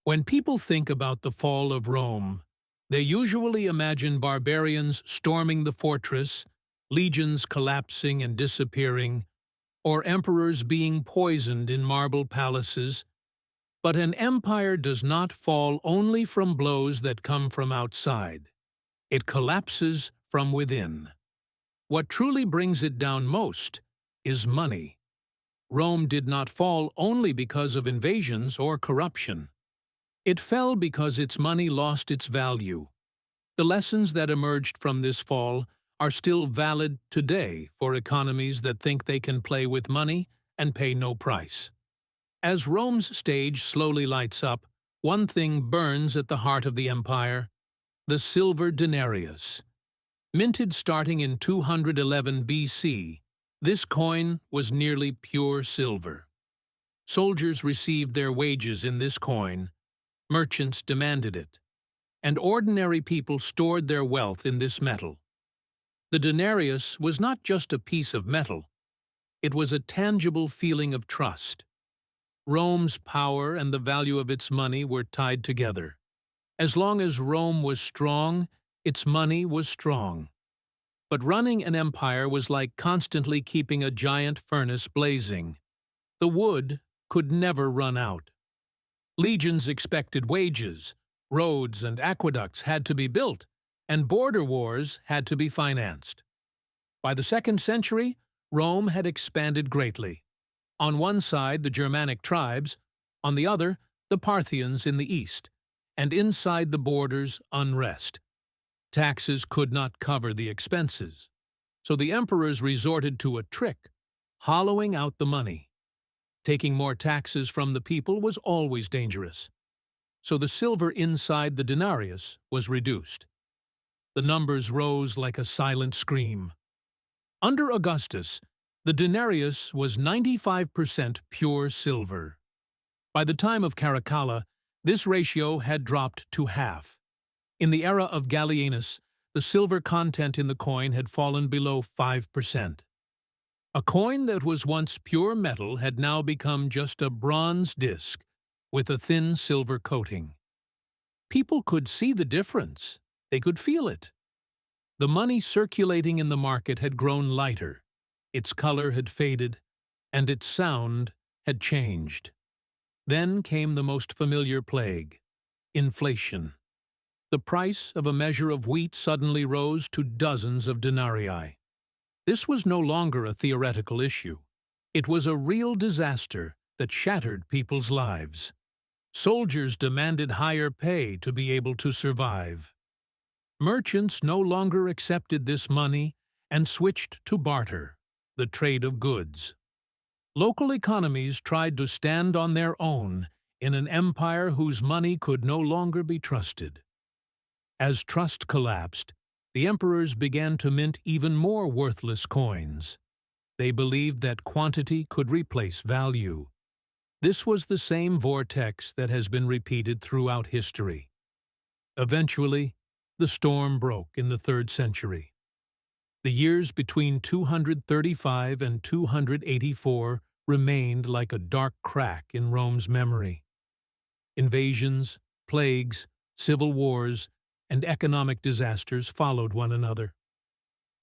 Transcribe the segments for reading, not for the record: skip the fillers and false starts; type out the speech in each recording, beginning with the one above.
When people think about the fall of Rome, they usually imagine barbarians storming the fortress, legions collapsing and disappearing, or emperors being poisoned in marble palaces. But an empire does not fall only from blows that come from outside. It collapses from within. What truly brings it down most is money. Rome did not fall only because of invasions or corruption. It fell because its money lost its value. The lessons that emerged from this fall are still valid today for economies that think they can play with money and pay no price. As Rome's stage slowly lights up, one thing burns at the heart of the empire: the silver denarius. Minted starting in 211 BC, this coin was nearly pure silver. Soldiers received their wages in this coin, merchants demanded it, and ordinary people stored their wealth in this metal. The denarius was not just a piece of metal, it was a tangible feeling of trust. Rome's power and the value of its money were tied together. As long as Rome was strong, its money was strong. But running an empire was like constantly keeping a giant furnace blazing. The wood could never run out. Legions expected wages, roads and aqueducts had to be built, and border wars had to be financed. By the 2nd century, Rome had expanded greatly. On one side, the Germanic tribes, on the other, the Parthians in the east, and inside the borders, unrest. Taxes could not cover the expenses, so the emperors resorted to a trick: hollowing out the money. Taking more taxes from the people was always dangerous, so the silver inside the denarius was reduced. The numbers rose like a silent scream. Under Augustus, the denarius was 95% pure silver. By the time of Caracalla, this ratio had dropped to half. In the era of Gallienus, the silver content in the coin had fallen below 5%. A coin that was once pure metal had now become just a bronze disc with a thin silver coating. People could see the difference. They could feel it. The money circulating in the market had grown lighter, its color had faded, and its sound had changed. Then came the most familiar plague: inflation. The price of a measure of wheat suddenly rose to dozens of denarii. This was no longer a theoretical issue. It was a real disaster that shattered people's lives. Soldiers demanded higher pay to be able to survive. Merchants no longer accepted this money and switched to barter, the trade of goods. Local economies tried to stand on their own in an empire whose money could no longer be trusted. As trust collapsed, the emperors began to mint even more worthless coins. They believed that quantity could replace value. This was the same vortex that has been repeated throughout history. Eventually, the storm broke in the 3rd century. The years between 235 and 284 remained like a dark crack in Rome's memory. Invasions, plagues, civil wars, and economic disasters followed one another.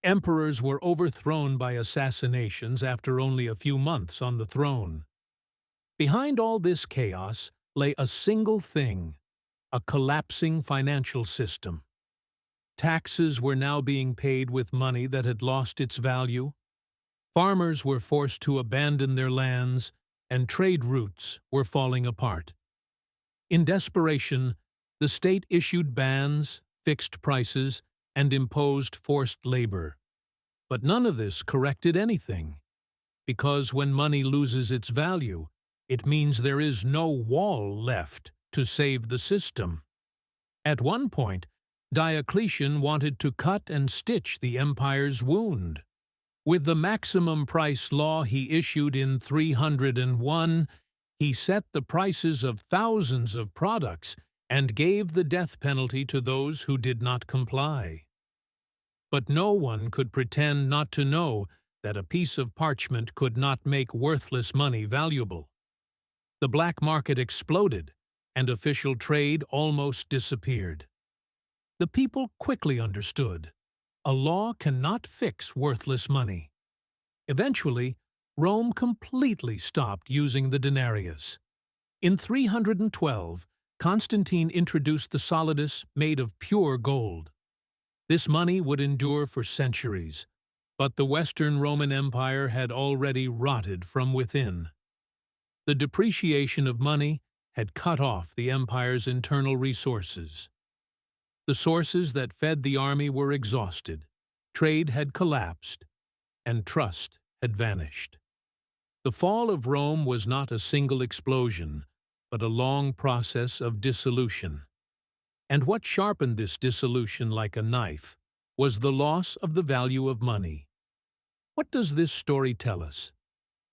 Emperors were overthrown by assassinations after only a few months on the throne. Behind all this chaos lay a single thing: a collapsing financial system. Taxes were now being paid with money that had lost its value. Farmers were forced to abandon their lands, and trade routes were falling apart. In desperation, the state issued bans, fixed prices, and imposed forced labor. But none of this corrected anything, because when money loses its value, it means there is no wall left to save the system. At one point, Diocletian wanted to cut and stitch the empire's wound. With the maximum price law he issued in 301, he set the prices of thousands of products and gave the death penalty to those who did not comply. But no one could pretend not to know that a piece of parchment could not make worthless money valuable. The black market exploded, and official trade almost disappeared. The people quickly understood a law cannot fix worthless money. Eventually, Rome completely stopped using the denarius. In 312, Constantine introduced the solidus made of pure gold. This money would endure for centuries, but the Western Roman Empire had already rotted from within. The depreciation of money had cut off the empire's internal resources. The sources that fed the army were exhausted, trade had collapsed, and trust had vanished. The fall of Rome was not a single explosion, but a long process of dissolution. And what sharpened this dissolution like a knife was the loss of the value of money. What does this story tell us?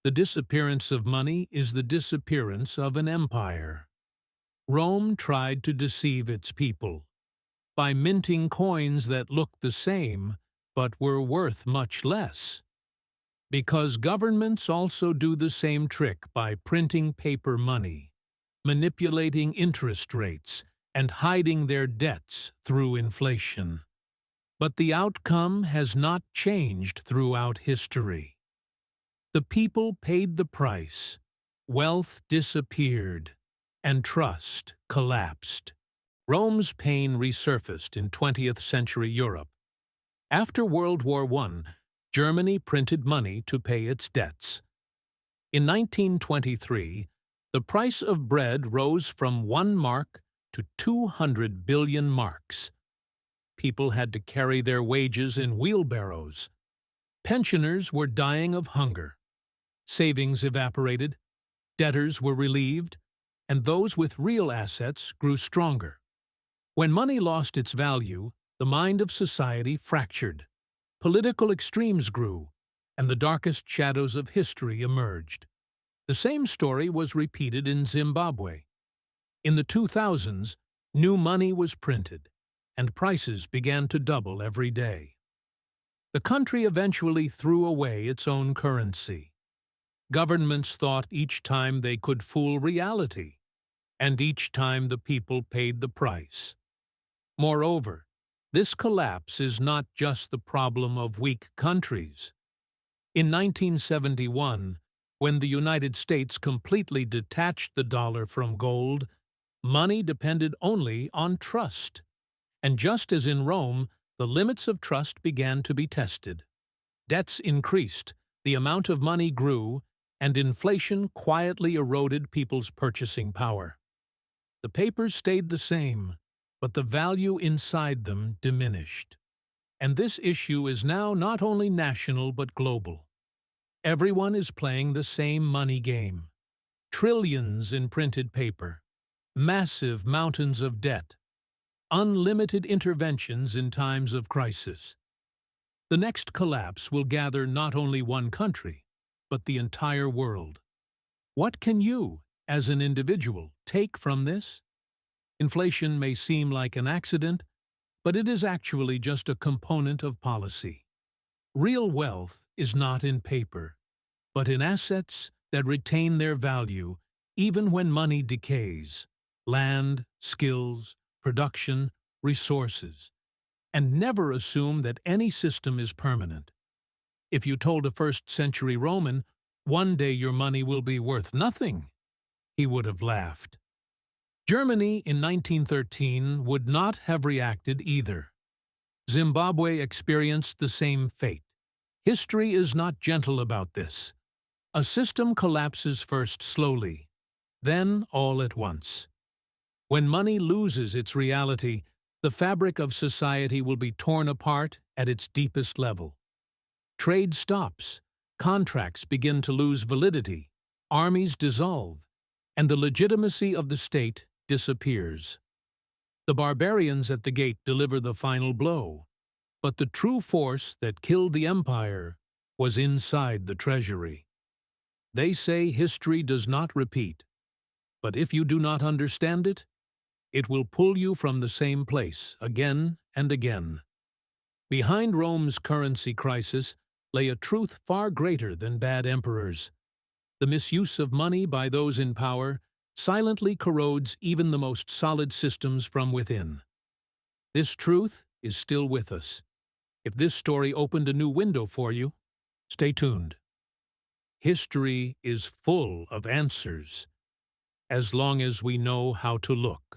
The disappearance of money is the disappearance of an empire. Rome tried to deceive its people by minting coins that looked the same but were worth much less. Because governments also do the same trick by printing paper money, manipulating interest rates, and hiding their debts through inflation. But the outcome has not changed throughout history. The people paid the price, wealth disappeared, and trust collapsed. Rome's pain resurfaced in 20th century Europe. After World War I, Germany printed money to pay its debts. In 1923, the price of bread rose from 1 mark to 200 billion marks. People had to carry their wages in wheelbarrows. Pensioners were dying of hunger. Savings evaporated, debtors were relieved, and those with real assets grew stronger. When money lost its value, the mind of society fractured. Political extremes grew, and the darkest shadows of history emerged. The same story was repeated in Zimbabwe. In the 2000s, new money was printed, and prices began to double every day. The country eventually threw away its own currency. Governments thought each time they could fool reality, and each time the people paid the price. Moreover, this collapse is not just the problem of weak countries. In 1971, when the United States completely detached the dollar from gold, money depended only on trust. And just as in Rome, the limits of trust began to be tested. Debts increased, the amount of money grew, and inflation quietly eroded people's purchasing power. The papers stayed the same, but the value inside them diminished. And this issue is now not only national but global. Everyone is playing the same money game. Trillions in printed paper, massive mountains of debt, unlimited interventions in times of crisis. The next collapse will gather not only one country, but the entire world. What can you, as an individual, take from this? Inflation may seem like an accident, but it is actually just a component of policy. Real wealth is not in paper, but in assets that retain their value even when money decays: land, skills, production, resources. And never assume that any system is permanent. If you told a first-century Roman, "One day your money will be worth nothing," he would have laughed. Germany in 1913 would not have reacted either. Zimbabwe experienced the same fate. History is not gentle about this. A system collapses first slowly, then all at once. When money loses its reality, the fabric of society will be torn apart at its deepest level. Trade stops, contracts begin to lose validity, armies dissolve, and the legitimacy of the state disappears. The barbarians at the gate deliver the final blow, but the true force that killed the empire was inside the treasury. They say history does not repeat, but if you do not understand it, it will pull you from the same place again and again. Behind Rome's currency crisis lay a truth far greater than bad emperors. The misuse of money by those in power silently corrodes even the most solid systems from within. This truth is still with us. If this story opened a new window for you, stay tuned. History is full of answers, as long as we know how to look.